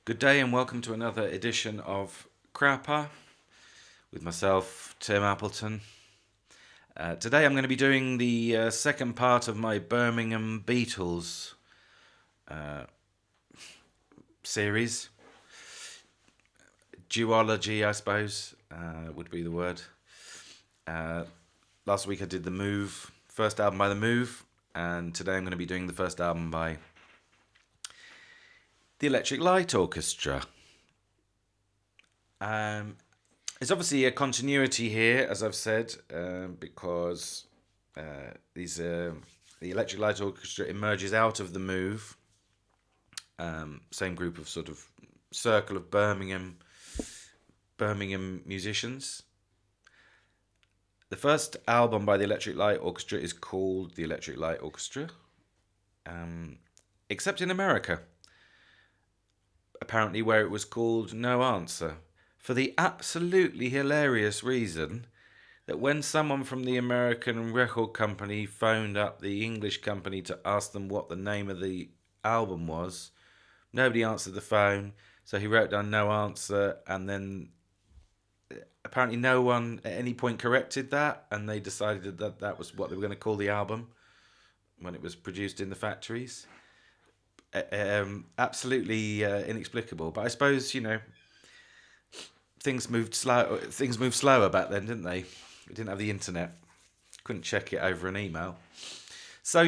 Good day and welcome to another edition of Crapper with myself, Tim Appleton. Today I'm going to be doing the second part of my Birmingham Beatles series. Duology, I suppose, would be the word. Last week I did The Move, first album by The Move, and today I'm going to be doing the first album by the Electric Light Orchestra. There's obviously a continuity here, as I've said, because the Electric Light Orchestra emerges out of The Move. Same group of sort of circle of Birmingham musicians. The first album by the Electric Light Orchestra is called the Electric Light Orchestra, except in America, apparently, where it was called No Answer, for the absolutely hilarious reason that when someone from the American record company phoned up the English company to ask them what the name of the album was, nobody answered the phone, so he wrote down No Answer, and then apparently no one at any point corrected that, and they decided that that was what they were going to call the album when it was produced in the factories. Absolutely inexplicable, but I suppose things moved slower back then, didn't they? We didn't have the internet, couldn't check it over an email. So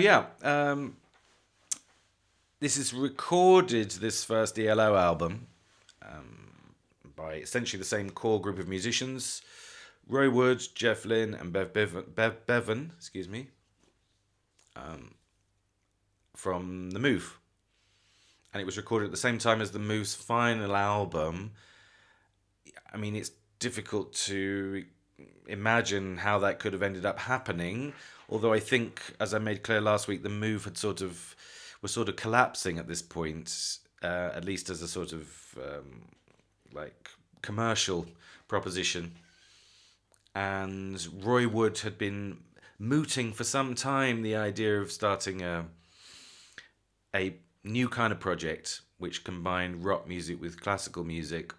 this is recorded, this first ELO album, by essentially the same core group of musicians: Roy Wood, Jeff Lynne, and Bev Bevan, from The Move. And it was recorded at the same time as The Move's final album. I mean, it's difficult to imagine how that could have ended up happening, although I think, as I made clear last week, The Move was sort of collapsing at this point, at least as a sort of commercial proposition. And Roy Wood had been mooting for some time the idea of starting a new kind of project which combined rock music with classical music,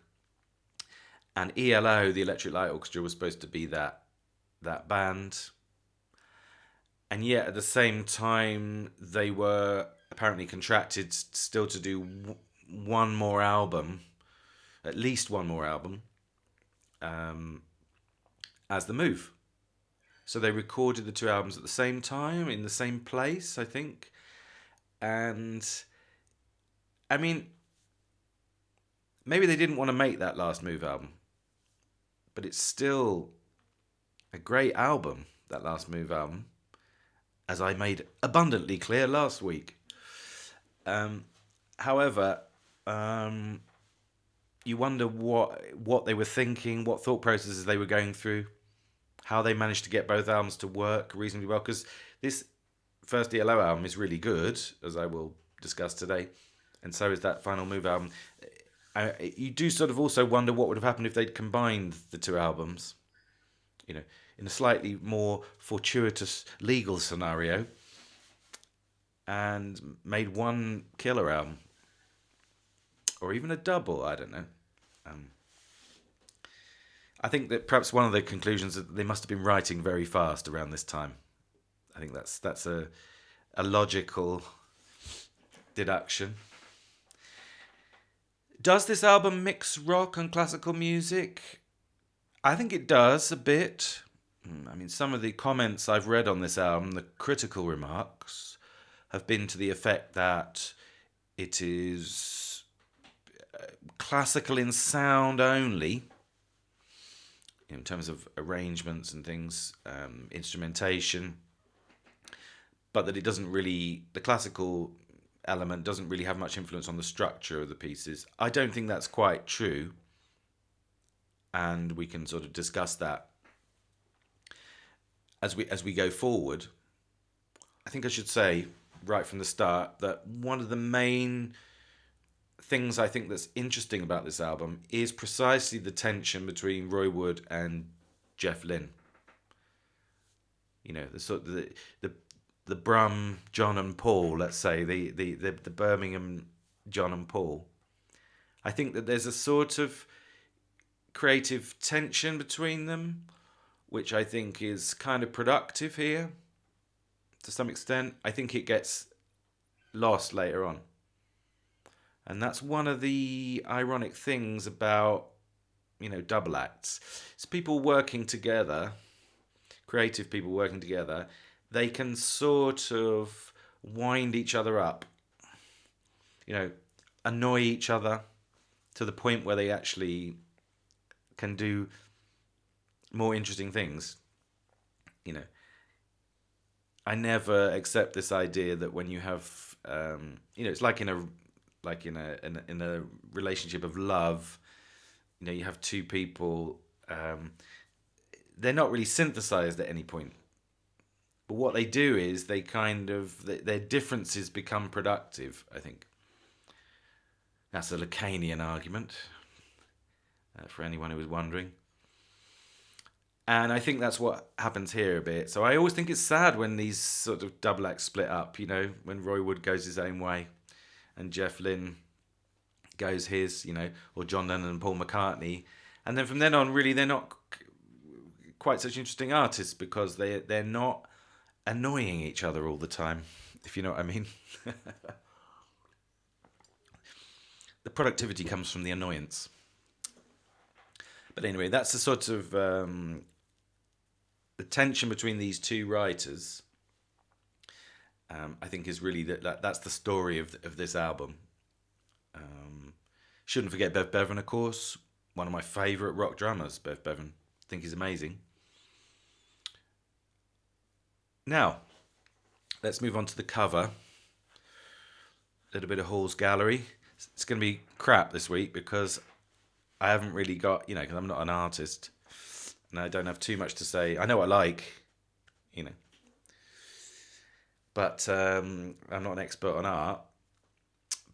and ELO, the Electric Light Orchestra, was supposed to be that band. And yet at the same time they were apparently contracted still to do one more album, at least one more album, as The Move. So they recorded the two albums at the same time in the same place, I think. And I mean, maybe they didn't want to make that last Move album, but it's still a great album, that last Move album, as I made abundantly clear last week. However, you wonder what they were thinking, what thought processes they were going through, how they managed to get both albums to work reasonably well, because this first ELO album is really good, as I will discuss today, and so is that final Move album. You do sort of also wonder what would have happened if they'd combined the two albums, in a slightly more fortuitous legal scenario, and made one killer album, or even a double. I don't know. I think that perhaps one of the conclusions is that they must have been writing very fast around this time. I think that's a logical deduction. Does this album mix rock and classical music? I think it does a bit. I mean, some of the comments I've read on this album, the critical remarks, have been to the effect that it is classical in sound only, in terms of arrangements and things, instrumentation, but that the classical element doesn't really have much influence on the structure of the pieces. I don't think that's quite true, and we can sort of discuss that as we go forward. I think I should say right from the start that one of the main things I think that's interesting about this album is precisely the tension between Roy Wood and Jeff Lynne. The sort of the Brum, John and Paul, let's say, the Birmingham John and Paul. I think that there's a sort of creative tension between them, which I think is kind of productive here to some extent. I think it gets lost later on. And that's one of the ironic things about, double acts. It's people working together, creative people working together. They can sort of wind each other up, annoy each other to the point where they actually can do more interesting things. I never accept this idea that when you have, it's like in a relationship of love, you have two people, they're not really synthesized at any point. But what they do is they their differences become productive, I think. That's a Lacanian argument, for anyone who was wondering. And I think that's what happens here a bit. So I always think it's sad when these sort of double acts split up, when Roy Wood goes his own way and Jeff Lynne goes his, or John Lennon and Paul McCartney. And then from then on, really, they're not quite such interesting artists because they're not annoying each other all the time, if you know what I mean. The productivity comes from the annoyance. But anyway, that's the sort of the tension between these two writers. I think is really that's the story of this album. Shouldn't forget Bev Bevan, of course, one of my favourite rock drummers. Bev Bevan, I think he's amazing. Now, let's move on to the cover. A little bit of Hall's Gallery. It's going to be crap this week because I haven't really got, because I'm not an artist and I don't have too much to say. I know what I like, but I'm not an expert on art.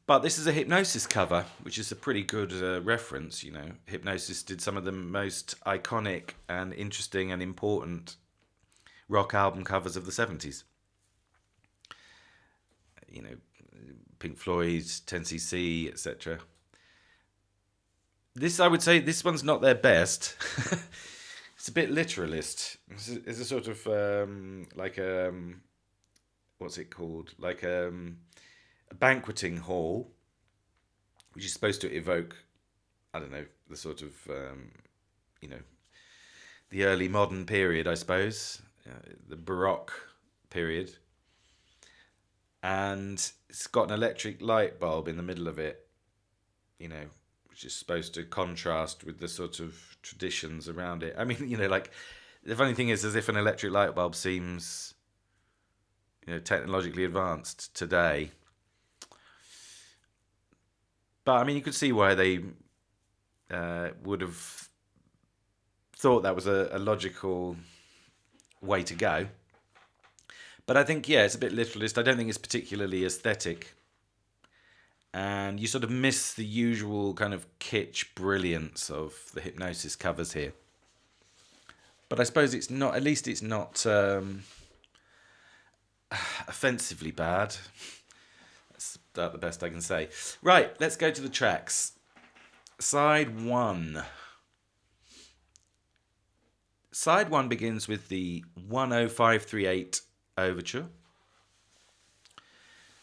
But this is a Hypnosis cover, which is a pretty good reference, Hypnosis did some of the most iconic and interesting and important rock album covers of the 70s. Pink Floyd, 10cc, etc. This, I would say, this one's not their best. It's a bit literalist. It's a sort of what's it called? Like a banqueting hall, which is supposed to evoke, I don't know, the sort of, the early modern period, I suppose, the Baroque period. And it's got an electric light bulb in the middle of it, which is supposed to contrast with the sort of traditions around it. I mean, the funny thing is, as if an electric light bulb seems, technologically advanced today. But, I mean, you could see why they would have thought that was a logical way to go. But I think, it's a bit literalist. I don't think it's particularly aesthetic. And you sort of miss the usual kind of kitsch brilliance of the Hypnosis covers here. But I suppose it's not, at least it's not offensively bad. That's about the best I can say. Right, let's go to the tracks. Side 1. Side 1 begins with the 10538 Overture.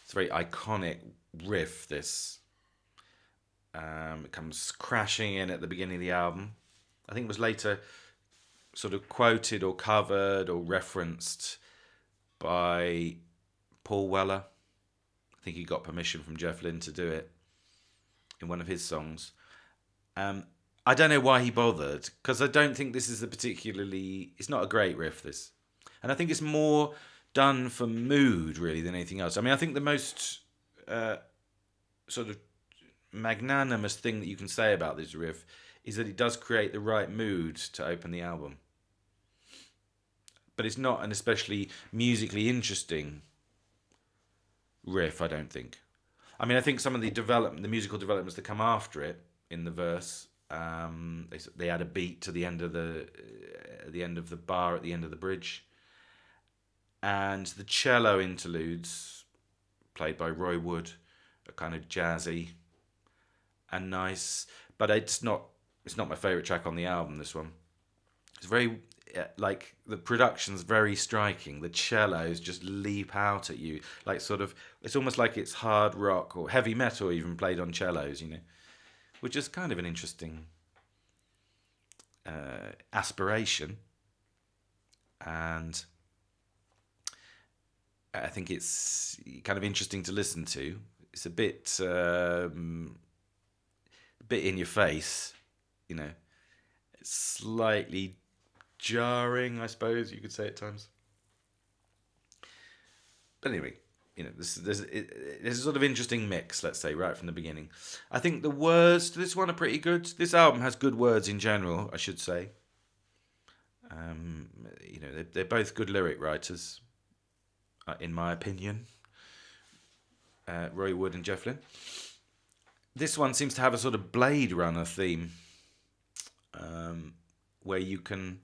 It's a very iconic riff, this. It comes crashing in at the beginning of the album. I think it was later sort of quoted or covered or referenced by Paul Weller. I think he got permission from Jeff Lynne to do it in one of his songs. I don't know why he bothered, because I don't think this is it's not a great riff, this. And I think it's more done for mood, really, than anything else. I mean, I think the most sort of magnanimous thing that you can say about this riff is that it does create the right mood to open the album. But it's not an especially musically interesting riff, I don't think. I mean, I think some of the musical developments that come after it in the verse, they add a beat to the end of the bar at the end of the bridge. And the cello interludes, played by Roy Wood, are kind of jazzy. and nice, but it's not my favourite track on the album, this one. It's very, like, the production's very striking. The cellos just leap out at you, like sort of, it's almost like it's hard rock or heavy metal even played on cellos, which is kind of an interesting aspiration. And I think it's kind of interesting to listen to. It's a bit in your face, It's slightly jarring, I suppose you could say at times. But anyway, there's a sort of interesting mix, let's say, right from the beginning. I think the words to this one are pretty good. This album has good words in general, I should say. They're both good lyric writers, in my opinion. Roy Wood and Jeff Lynne. This one seems to have a sort of Blade Runner theme, where you can...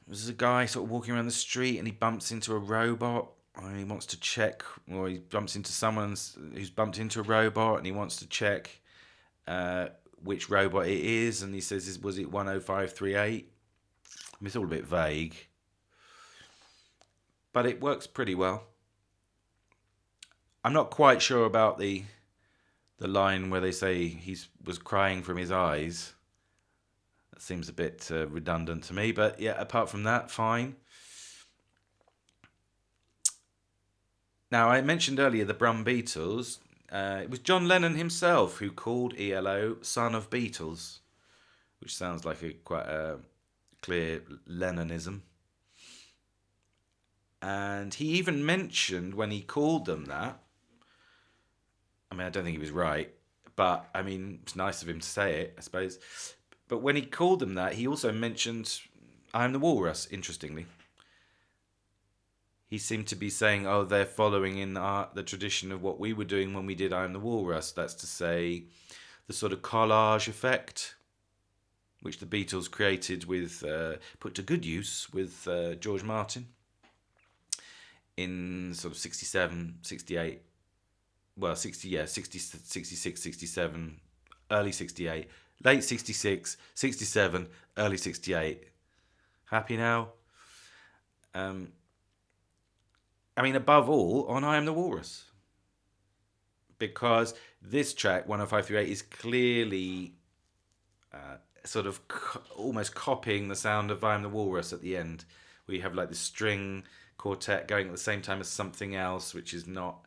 There's a guy sort of walking around the street and he bumps into a robot, and he wants to check, or he bumps into someone who's bumped into a robot and he wants to check which robot it is, and he says, was it 10538? It's all a bit vague, but it works pretty well. I'm not quite sure about the line where they say he was crying from his eyes. That seems a bit redundant to me, but yeah, apart from that, fine. Now, I mentioned earlier the Birmingham Beatles. It was John Lennon himself who called ELO Son of Beatles, which sounds like quite a clear Lennonism. And he even mentioned when he called them that, I don't think he was right, but it's nice of him to say it, I suppose. But when he called them that, he also mentioned I Am the Walrus, interestingly. He seemed to be saying, they're following in the tradition of what we were doing when we did I Am the Walrus. That's to say, the sort of collage effect, which the Beatles created with, put to good use with George Martin in sort of 67, 68, well, 66, 67, early 68, late 66, 67, early 68. Happy now? Above all, on I Am the Walrus. Because this track, 10538, is clearly sort of almost copying the sound of I Am the Walrus at the end. We have like the string quartet going at the same time as something else, which is not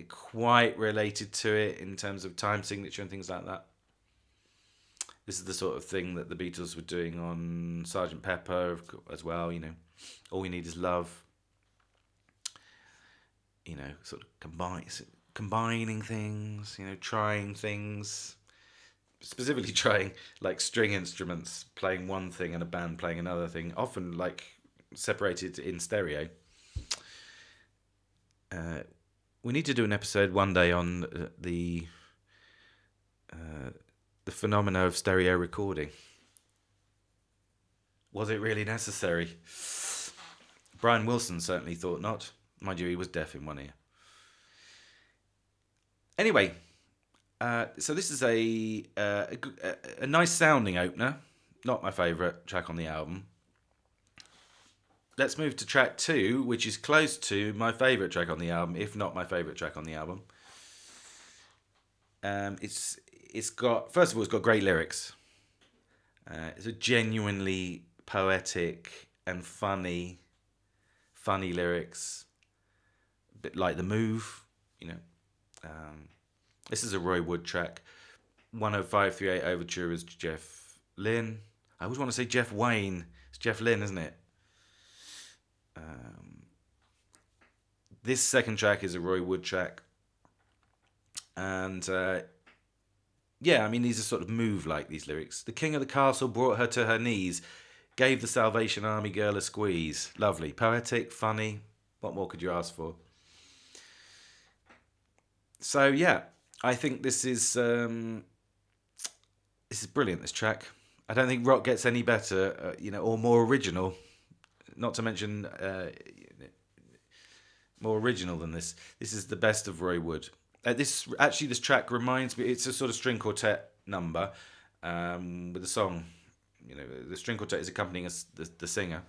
quite related to it in terms of time signature and things like that. This is the sort of thing that the Beatles were doing on Sgt. Pepper as well, All We Need Is Love. Sort of combining things, trying things. Specifically trying, like, string instruments, playing one thing and a band playing another thing, often, like, separated in stereo. We need to do an episode one day on the phenomena of stereo recording. Was it really necessary? Brian Wilson certainly thought not. Mind you, he was deaf in one ear. Anyway, so this is a nice sounding opener. Not my favourite track on the album. Let's move to track 2, which is close to my favourite track on the album, if not my favourite track on the album. It's got, first of all, it's got great lyrics. It's a genuinely poetic and funny lyrics. A bit like The Move, This is a Roy Wood track. 10538 Overture is Jeff Lynne. I always want to say Jeff Wayne. It's Jeff Lynne, isn't it? This second track is a Roy Wood track. And these are sort of Move-like, these lyrics. The king of the castle brought her to her knees, gave the Salvation Army girl a squeeze. Lovely. Poetic, funny. What more could you ask for? So, yeah, I think this is brilliant, this track. I don't think rock gets any better, or more original. Not to mention more original than this. This is the best of Roy Wood. This track reminds me. It's a sort of string quartet number with a song. The string quartet is accompanying the singer,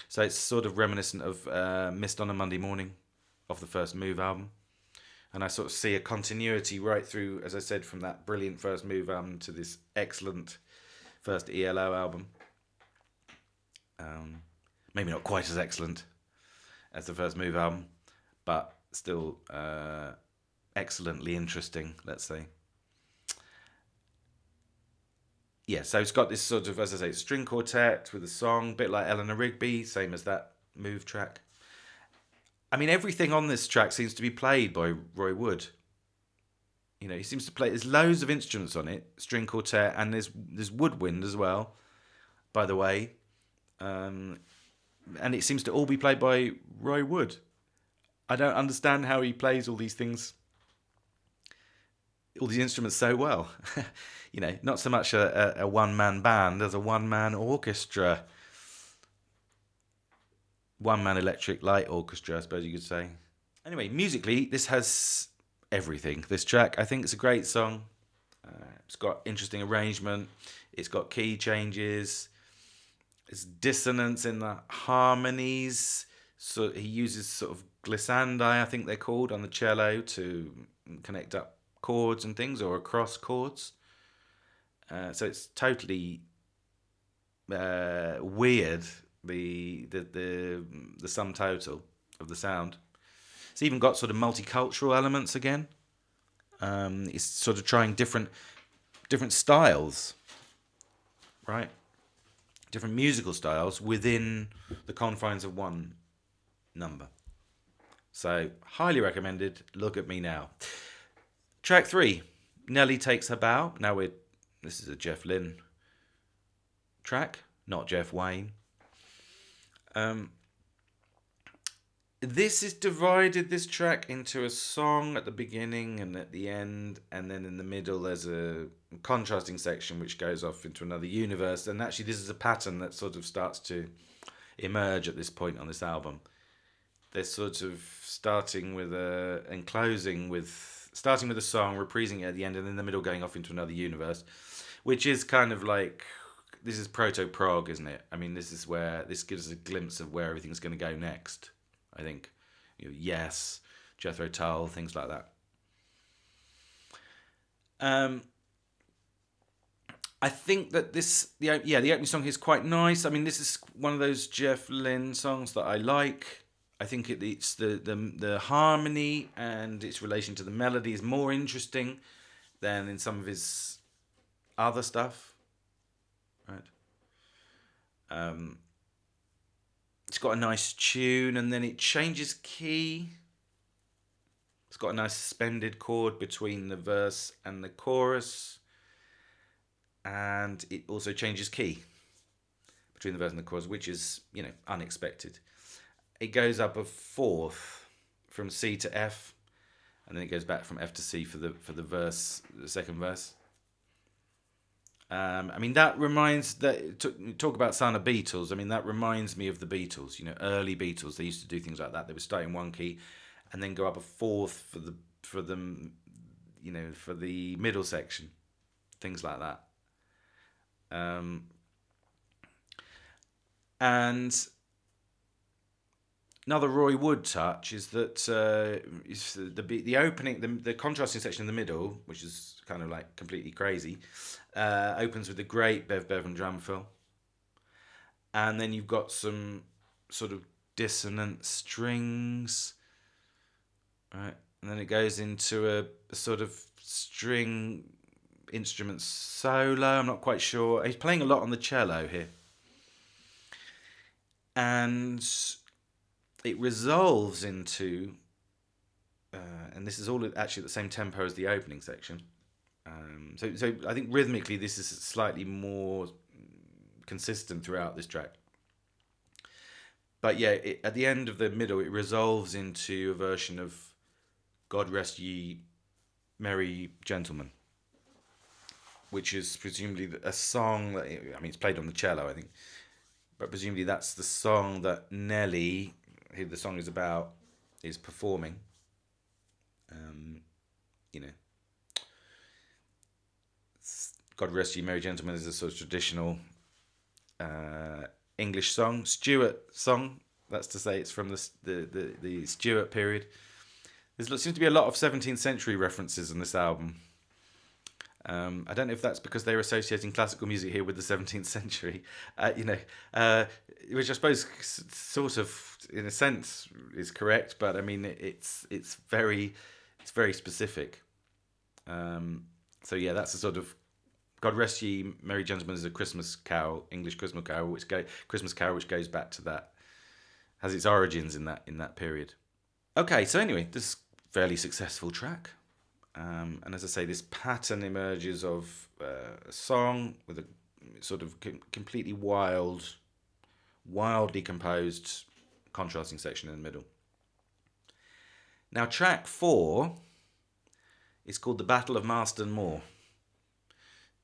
so it's sort of reminiscent of "Mist on a Monday Morning" off the first Move album, and I sort of see a continuity right through, as I said, from that brilliant first Move album to this excellent first ELO album. Maybe not quite as excellent as the first Move album, but still excellently interesting, let's say. Yeah, so it's got this sort of, as I say, string quartet with a song, a bit like Eleanor Rigby, same as that Move track. I mean, everything on this track seems to be played by Roy Wood. He seems to play, there's loads of instruments on it, string quartet, and there's woodwind as well, by the way. And it seems to all be played by Roy Wood. I don't understand how he plays all these things, all these instruments so well. Not so much a one-man band as a one-man orchestra. One-man Electric Light Orchestra, I suppose you could say. Anyway, musically, this has everything. This track, I think it's a great song. It's got interesting arrangement. It's got key changes. It's dissonance in the harmonies. So he uses sort of glissandi, I think they're called, on the cello to connect up chords and things, or across chords. So it's totally weird, the sum total of the sound. It's even got sort of multicultural elements again. It's sort of trying different styles, right? Different musical styles within the confines of one number. So, highly recommended. Look at me now. Track 3, Nellie Takes Her Bow. Now this is a Jeff Lynne track, not Jeff Wayne. This is divided, this track, into a song at the beginning and at the end, and then in the middle there's a contrasting section which goes off into another universe. And actually this is a pattern that sort of starts to emerge at this point on this album. They're sort of starting with a song, reprising it at the end, and in the middle going off into another universe, which is kind of like, this is proto-prog, isn't it? I mean, this gives us a glimpse of where everything's going to go next, I think. Yes, Jethro Tull, things like that. I think that the opening song is quite nice. I mean, this is one of those Jeff Lynne songs that I like. I think it's the harmony and its relation to the melody is more interesting than in some of his other stuff. Right. It's got a nice tune, and then it changes key. It's got a nice suspended chord between the verse and the chorus, and it also changes key between the verse and the chorus, which is, unexpected. It goes up a fourth from C to F, and then it goes back from F to C for the verse, the second verse. I mean, that reminds talk about sound of Beatles. I mean, that reminds me of the Beatles. Early Beatles. They used to do things like that. They would start in one key, and then go up a fourth for the middle section, things like that. And another Roy Wood touch is that the opening, the contrasting section in the middle, which is kind of like completely crazy, opens with the great Bev and drum fill, and then you've got some sort of dissonant strings, right, and then it goes into a sort of string instrument solo. I'm not quite sure. He's playing a lot on the cello here, and it resolves into, and this is all actually at the same tempo as the opening section. So I think rhythmically this is slightly more consistent throughout this track. But yeah, at the end of the middle, it resolves into a version of God Rest Ye Merry Gentlemen, which is presumably a song that, it's played on the cello, I think, but presumably that's the song that Nellie, who the song is about, is performing. you know, God Rest Ye Merry Gentlemen is a sort of traditional English song, Stuart song. That's to say, it's from the Stuart period. There seems to be a lot of 17th century references in this album. I don't know if that's because they're associating classical music here with the 17th century, which I suppose sort of, in a sense, is correct. But I mean, it's very specific. So yeah, that's a sort of God Rest Ye Merry Gentlemen is a Christmas carol, English Christmas carol, which goes back to that, has its origins in that period. Okay, so anyway, this fairly successful track. And as I say, this pattern emerges of a song with a sort of completely wildly composed contrasting section in the middle. Now, track 4 is called The Battle of Marston Moor,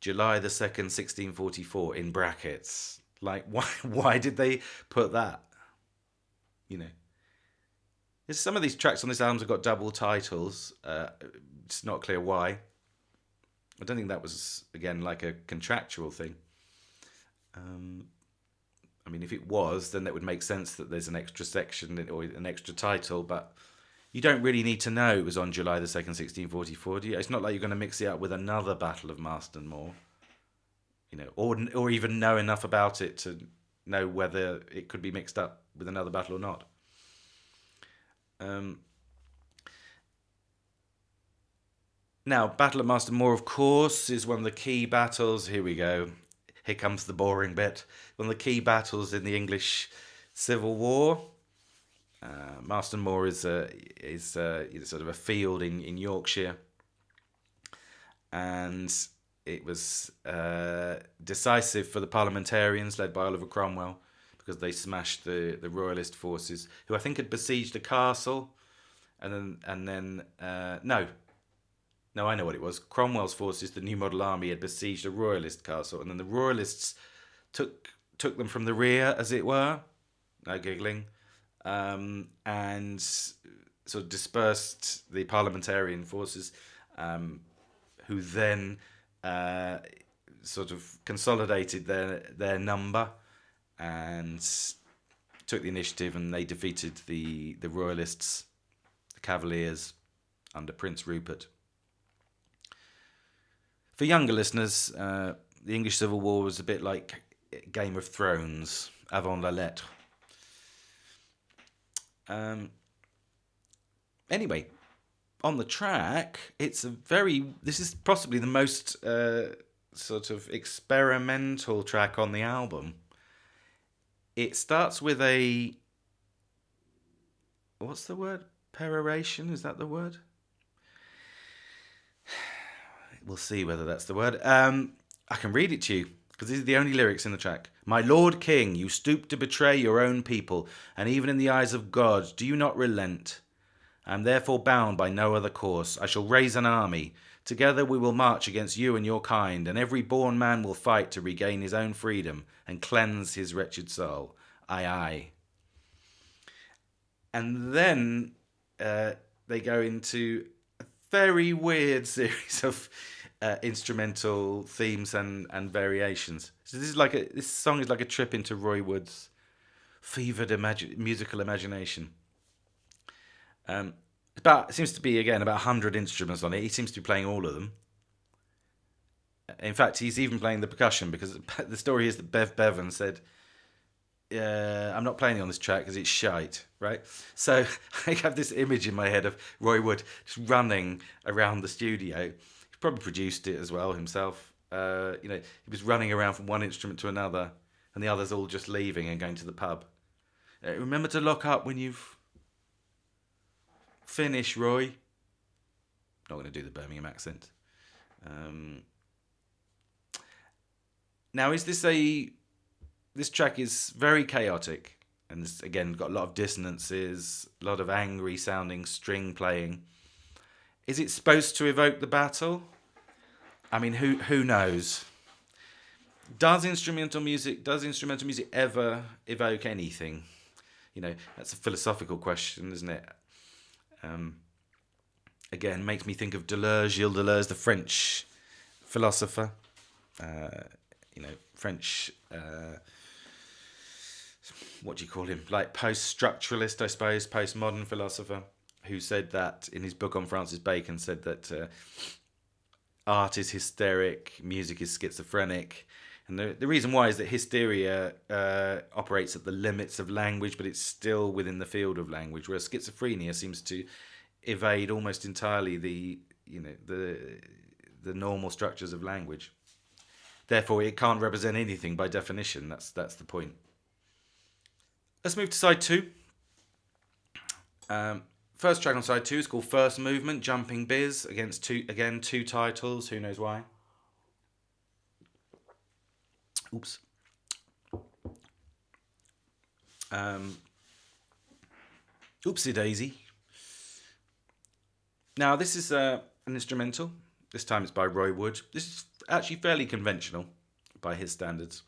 July the 2nd, 1644, in brackets. Like, why did they put that? You know. Some of these tracks on this album have got double titles. It's not clear why. I don't think that was, again, like a contractual thing. I mean, if it was, then that would make sense that there's an extra section or an extra title, but you don't really need to know it was on July the 2nd, 1644, do you? It's not like you're going to mix it up with another Battle of Marston Moor, you know, or even know enough about it to know whether it could be mixed up with another battle or not. Now, Battle of Marston Moor, of course, is one of the key battles. Here we go. Here comes the boring bit. One of the key battles in the English Civil War. Marston Moor is sort of a field in Yorkshire, and it was decisive for the parliamentarians led by Oliver Cromwell, because they smashed the Royalist forces, who I think had besieged a castle, and then I know what it was. Cromwell's forces, the New Model Army, had besieged a Royalist castle, and then the Royalists took them from the rear, as it were. No giggling. And sort of dispersed the parliamentarian forces, who then sort of consolidated their number and took the initiative, and they defeated the Royalists, the Cavaliers, under Prince Rupert. For younger listeners, the English Civil War was a bit like Game of Thrones, avant la lettre. Anyway, on the track, this is possibly the most sort of experimental track on the album. It starts with what's the word? Peroration, is that the word? We'll see whether that's the word. I can read it to you, because these are the only lyrics in the track. My Lord King, you stoop to betray your own people, and even in the eyes of God, do you not relent? I am therefore bound by no other course. I shall raise an army. Together we will march against you and your kind, and every born man will fight to regain his own freedom and cleanse his wretched soul. Aye, aye. And then they go into a very weird series of instrumental themes and variations. So this song is like a trip into Roy Wood's fevered musical imagination. It seems to be, again, about 100 instruments on it. He seems to be playing all of them. In fact, he's even playing the percussion, because the story is that Bev Bevan said, I'm not playing on this track because it's shite, right? So I have this image in my head of Roy Wood just running around the studio. He probably produced it as well himself. He was running around from one instrument to another, and the others all just leaving and going to the pub. Remember to lock up when you've finished, Roy. Not going to do the Birmingham accent. Now, this track is very chaotic, and it's, again, got a lot of dissonances, a lot of angry sounding string playing. Is it supposed to evoke the battle? I mean, who knows? Does instrumental music ever evoke anything? That's a philosophical question, isn't it? again, makes me think of Deleuze, Gilles Deleuze, the French philosopher. French, what do you call him? Like post-structuralist, I suppose, postmodern philosopher, who said that in his book on Francis Bacon, said that art is hysteric, music is schizophrenic. And the reason why is that hysteria operates at the limits of language, but it's still within the field of language, whereas schizophrenia seems to evade almost entirely the normal structures of language. Therefore, it can't represent anything by definition. That's the point. Let's move to side 2. First track on side 2 is called First Movement, Jumping Biz, against two titles. Who knows why? Oops. Oopsie daisy. Now, this is an instrumental. This time it's by Roy Wood. This is actually fairly conventional by his standards.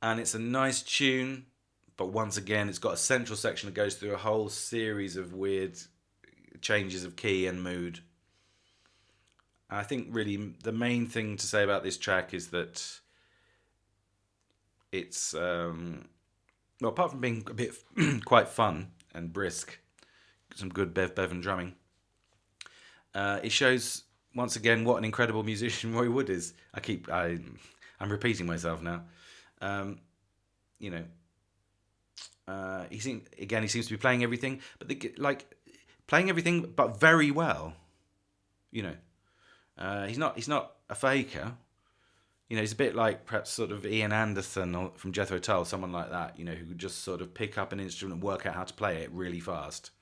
And it's a nice tune, but once again, it's got a central section that goes through a whole series of weird changes of key and mood. I think really the main thing to say about this track is that it's, apart from being a bit quite fun and brisk, some good Bev and drumming, it shows once again what an incredible musician Roy Wood is. I'm repeating myself now. He seems to be playing everything, but playing everything, but very well. He's not a faker. He's a bit like perhaps sort of Ian Anderson from Jethro Tull, someone like that. Who could just sort of pick up an instrument and work out how to play it really fast.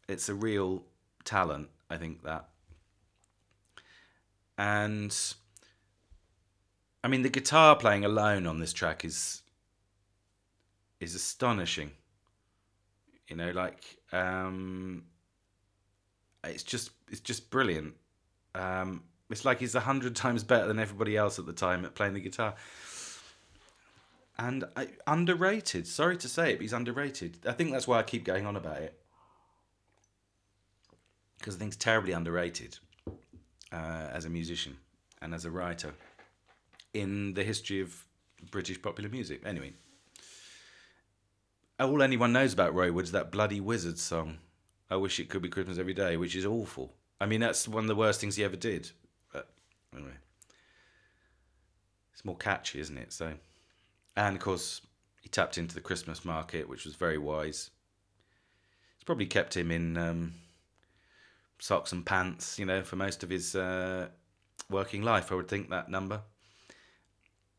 It's a real talent, I think, that. And I mean, the guitar playing alone on this track is astonishing. It's just brilliant. It's like he's 100 times better than everybody else at the time at playing the guitar. And underrated. Sorry to say it, but he's underrated. I think that's why I keep going on about it. Because I think he's terribly underrated as a musician and as a writer in the history of British popular music. Anyway, all anyone knows about Roy Wood is that bloody Wizard song, I Wish It Could Be Christmas Every Day, which is awful. I mean, that's one of the worst things he ever did. But anyway, it's more catchy, isn't it? So, and of course, he tapped into the Christmas market, which was very wise. It's probably kept him in socks and pants, for most of his working life, I would think, that number.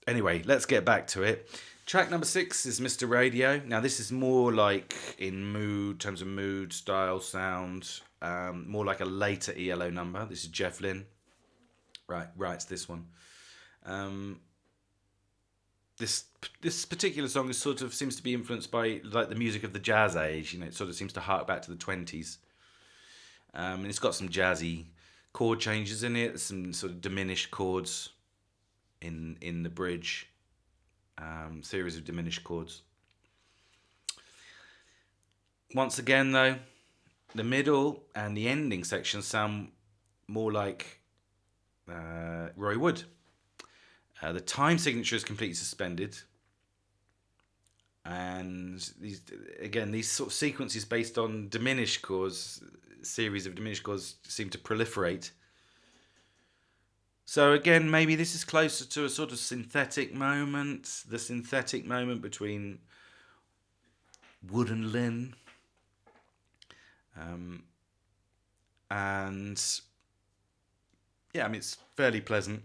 Anyway, let's get back to it. Track number 6 is Mr.Radio. Now, this is more like in terms of mood, style, sound, more like a later ELO number. This is Jeff Lynne. Writes this one. This particular song seems to be influenced by like the music of the jazz age. It sort of seems to hark back to the 20s. And it's got some jazzy chord changes in it, some sort of diminished chords in the bridge, series of diminished chords. Once again, though, the middle and the ending sections sound more like Roy Wood. The time signature is completely suspended, and these sort of sequences based on diminished chords, series of diminished chords, seem to proliferate. So again, maybe this is closer to a sort of synthetic moment, the synthetic moment between Wood and Lynne. And yeah, I mean, it's fairly pleasant.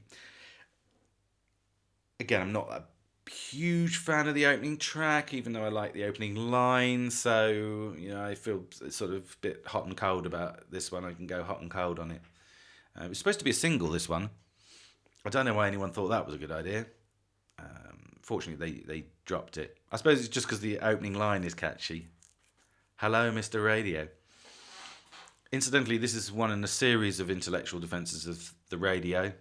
Again, I'm not a huge fan of the opening track, even though I like the opening line. So, I feel sort of a bit hot and cold about this one. I can go hot and cold on it. It was supposed to be a single, this one. I don't know why anyone thought that was a good idea. Fortunately, they dropped it. I suppose it's just because the opening line is catchy. Hello, Mr. Radio. Incidentally, this is one in a series of intellectual defences of the radio.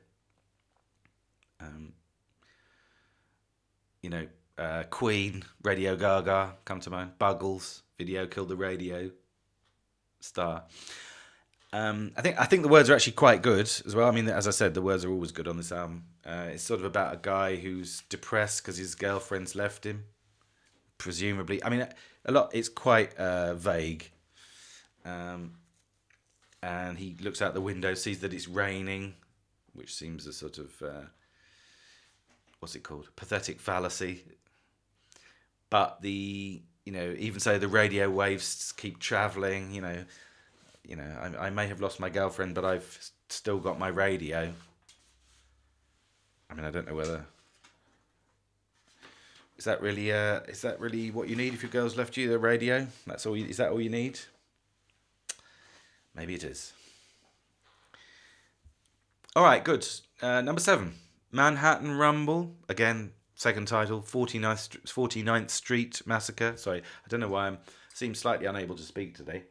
Queen, Radio Gaga, come to mind. Buggles, Video Killed the Radio. star. I think the words are actually quite good as well. I mean, as I said, the words are always good on this album. It's sort of about a guy who's depressed because his girlfriend's left him, presumably. I mean, a lot. It's quite vague. And he looks out the window, sees that it's raining, which seems a sort of what's it called? Pathetic fallacy. But even so, the radio waves keep travelling. I may have lost my girlfriend, but I've still got my radio. I mean, I don't know whether is that really what you need if your girl's left you, the radio? That's all. Is that all you need? Maybe it is. All right, good. Number 7, Manhattan Rumble. Again, second title, 49th Street Massacre. Sorry, I don't know why I seem slightly unable to speak today.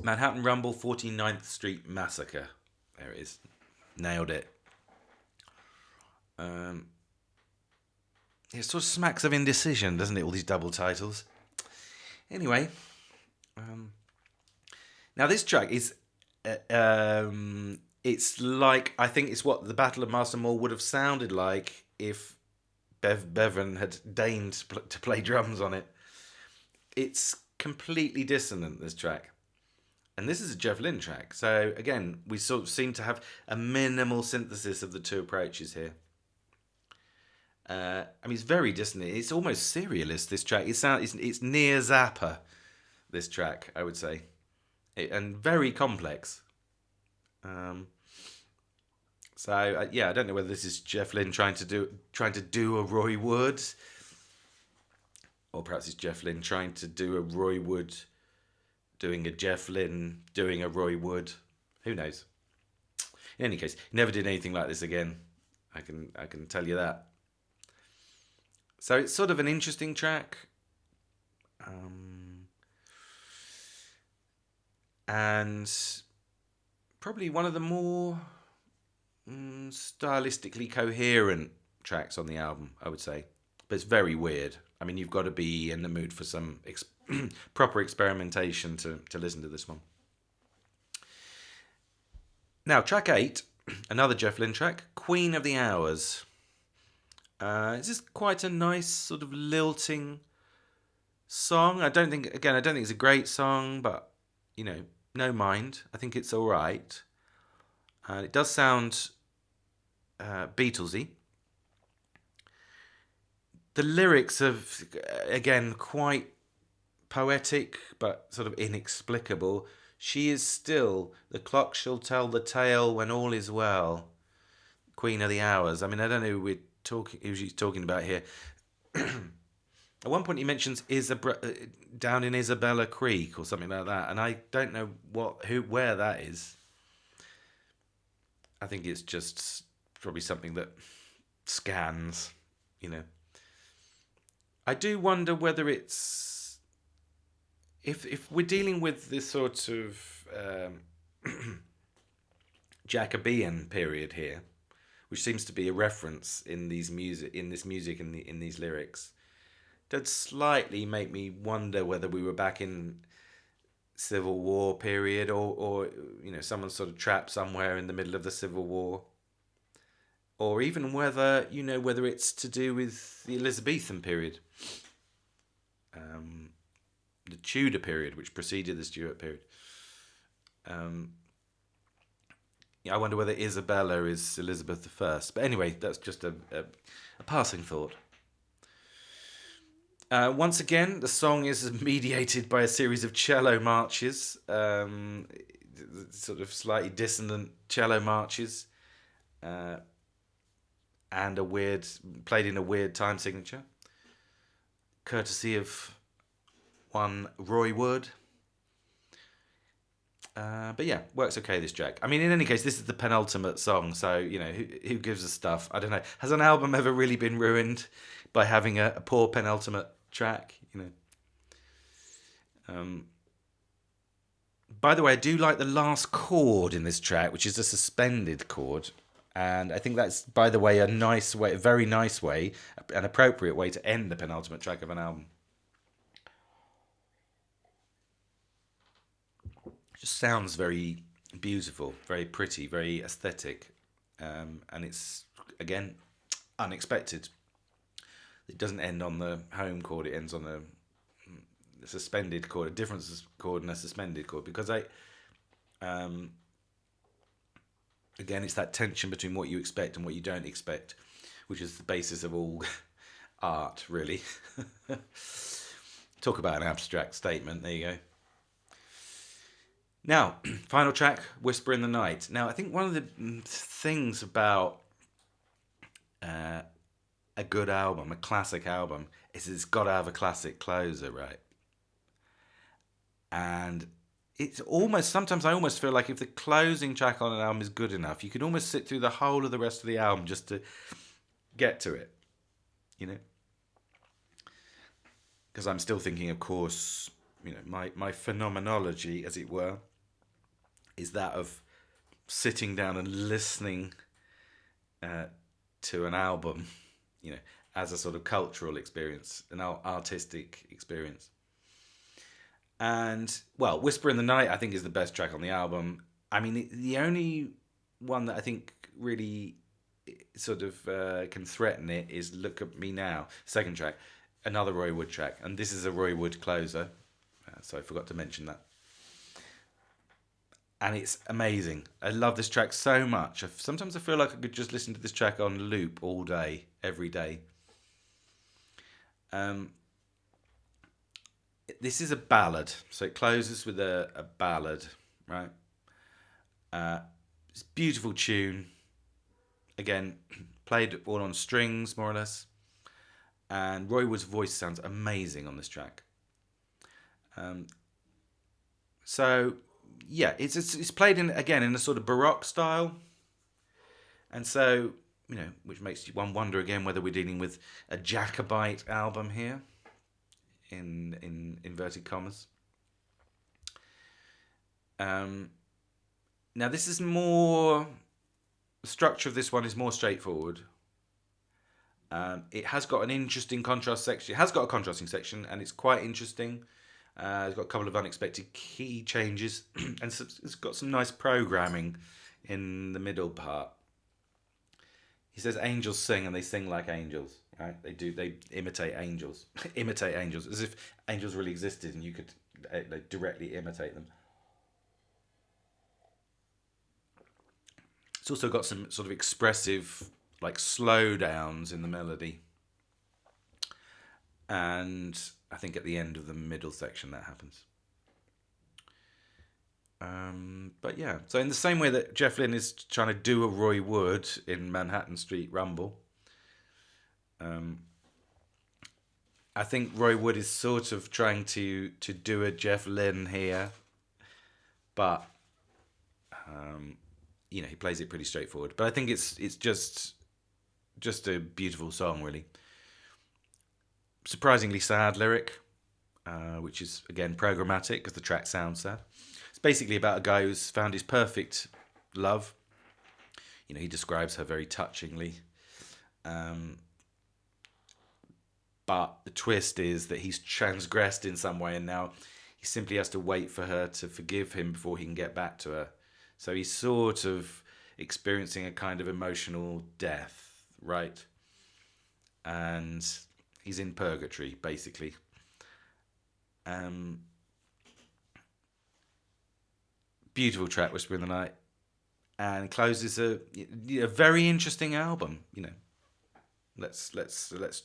Manhattan Rumble, 49th Street Massacre. There it is. Nailed it. It sort of smacks of indecision, doesn't it? All these double titles. Anyway, now this track is, it's like, I think it's what the Battle of Marston Moor would have sounded like if Bevan had deigned to play drums on it. It's completely dissonant, this track. And this is a Jeff Lynne track. So again, we sort of seem to have a minimal synthesis of the two approaches here. I mean, it's very dissonant. It's almost serialist, this track. It's near Zappa, this track, I would say. And very complex. I don't know whether this is Jeff Lynne trying to do a Roy Wood, or perhaps it's Jeff Lynne trying to do a Roy Wood doing a Jeff Lynne doing a Roy Wood. Who knows? In any case, he never did anything like this again. I can tell you that. So it's sort of an interesting track. And probably one of the more stylistically coherent tracks on the album, I would say. But it's very weird. I mean, you've got to be in the mood for some proper experimentation to listen to this one. Now, track 8, another Jeff Lynne track, Queen of the Hours. It's just quite a nice sort of lilting song. I don't think it's a great song, but, no mind. I think it's all right. It does sound Beatlesy. The lyrics are, again, quite poetic, but sort of inexplicable. She is still, the clock shall tell the tale when all is well. Queen of the Hours. I mean, I don't know who she's talking about here. At one point he mentions down in Isabella Creek or something like that, and I don't know where that is. I think it's just probably something that scans, I do wonder whether it's if we're dealing with this sort of Jacobean period here, which seems to be a reference in this music in these lyrics, does slightly make me wonder whether we were back in Civil War period or someone sort of trapped somewhere in the middle of the Civil War, or even whether it's to do with the Elizabethan period, the Tudor period, which preceded the Stuart period. I wonder whether Isabella is Elizabeth I. But anyway, that's just a passing thought. Once again, the song is mediated by a series of cello marches, sort of slightly dissonant cello marches, and played in a weird time signature, courtesy of one Roy Wood. But yeah, works okay, this track. I mean, in any case, this is the penultimate song, so, who gives a stuff? I don't know. Has an album ever really been ruined by having a poor penultimate track? By the way, I do like the last chord in this track, which is a suspended chord. And I think that's, by the way, a very nice way, an appropriate way to end the penultimate track of an album. sounds very beautiful, very pretty, very aesthetic, and it's again unexpected. It doesn't end on the home chord; it ends on the suspended chord, a different chord and a suspended chord. Because again, it's that tension between what you expect and what you don't expect, which is the basis of all art, really. Talk about an abstract statement. There you go. Now, final track, Whisper in the Night. Now, I think one of the things about a good album, a classic album, is it's got to have a classic closer, right? And it's almost, sometimes I almost feel like if the closing track on an album is good enough, you could almost sit through the whole of the rest of the album just to get to it, you know? Because I'm still thinking, of course, you know, my phenomenology, as it were, is that of sitting down and listening to an album, you know, as a sort of cultural experience, an artistic experience. And, well, Whisper in the Night, I think, is the best track on the album. I mean, the only one that I think really sort of can threaten it is Look at Me Now, second track, another Roy Wood track. And this is a Roy Wood closer, so I forgot to mention that. And it's amazing. I love this track so much. Sometimes I feel like I could just listen to this track on loop all day, every day. This is a ballad, so it closes with a ballad, right? It's a beautiful tune. Again, played all on strings, more or less. And Roy Wood's voice sounds amazing on this track. So, yeah, it's played in a sort of Baroque style. And so, you know, which makes one wonder again whether we're dealing with a Jacobite album here. In inverted commas. Now this is more, the structure of this one is more straightforward. It has got an interesting contrast section. It has got a contrasting section, and it's quite interesting. It's got a couple of unexpected key changes, and it's got some nice programming in the middle part. He says angels sing, and they sing like angels. Right? They imitate angels. Imitate angels, as if angels really existed and you could directly imitate them. It's also got some sort of expressive, like, slowdowns in the melody. And I think at the end of the middle section that happens. But yeah, so in the same way that Jeff Lynne is trying to do a Roy Wood in Manhattan Street Rumble, I think Roy Wood is sort of trying to do a Jeff Lynne here, but you know, he plays it pretty straightforward. But I think it's just a beautiful song, really. Surprisingly sad lyric, which is again programmatic because the track sounds sad. It's basically about a guy who's found his perfect love. You know, he describes her very touchingly. But the twist is that he's transgressed in some way, and now he simply has to wait for her to forgive him before he can get back to her. So he's sort of experiencing a kind of emotional death, right? And he's in purgatory, basically. Beautiful track, Whisper in the Night, and closes a very interesting album. You know, let's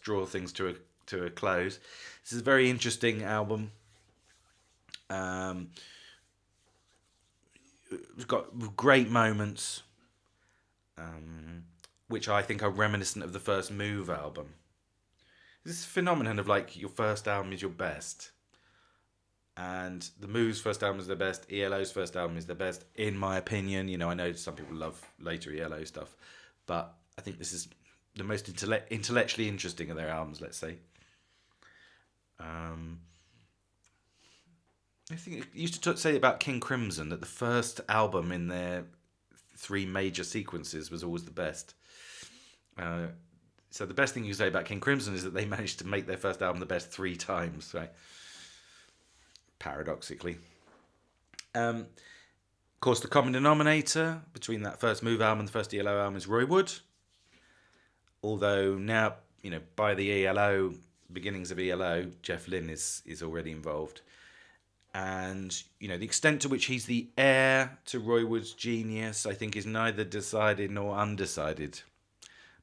draw things to a close. This is a very interesting album. It's got great moments, which I think are reminiscent of the first Move album. This phenomenon of, like, your first album is your best. And the Move's first album is the best. ELO's first album is the best, in my opinion. You know, I know some people love later ELO stuff, but I think this is the most intellectually interesting of their albums, let's say. I think it used to say about King Crimson that the first album in their three major sequences was always the best. So the best thing you can say about King Crimson is that they managed to make their first album the best 3 times, right? Paradoxically. course, the common denominator between that first Move album and the first ELO album is Roy Wood. Although now, by the ELO, beginnings of ELO, Jeff Lynne is already involved. And, the extent to which he's the heir to Roy Wood's genius, I think, is neither decided nor undecided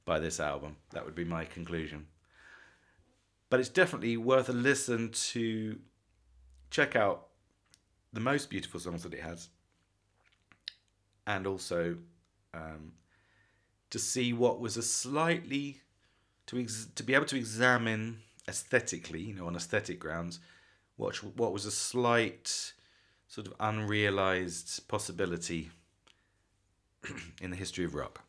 by this album. That would be my conclusion. But it's definitely worth a listen to check out the most beautiful songs that it has. And also to see what was a slightly, to be able to examine aesthetically, on aesthetic grounds, what was a slight sort of unrealised possibility in the history of rock.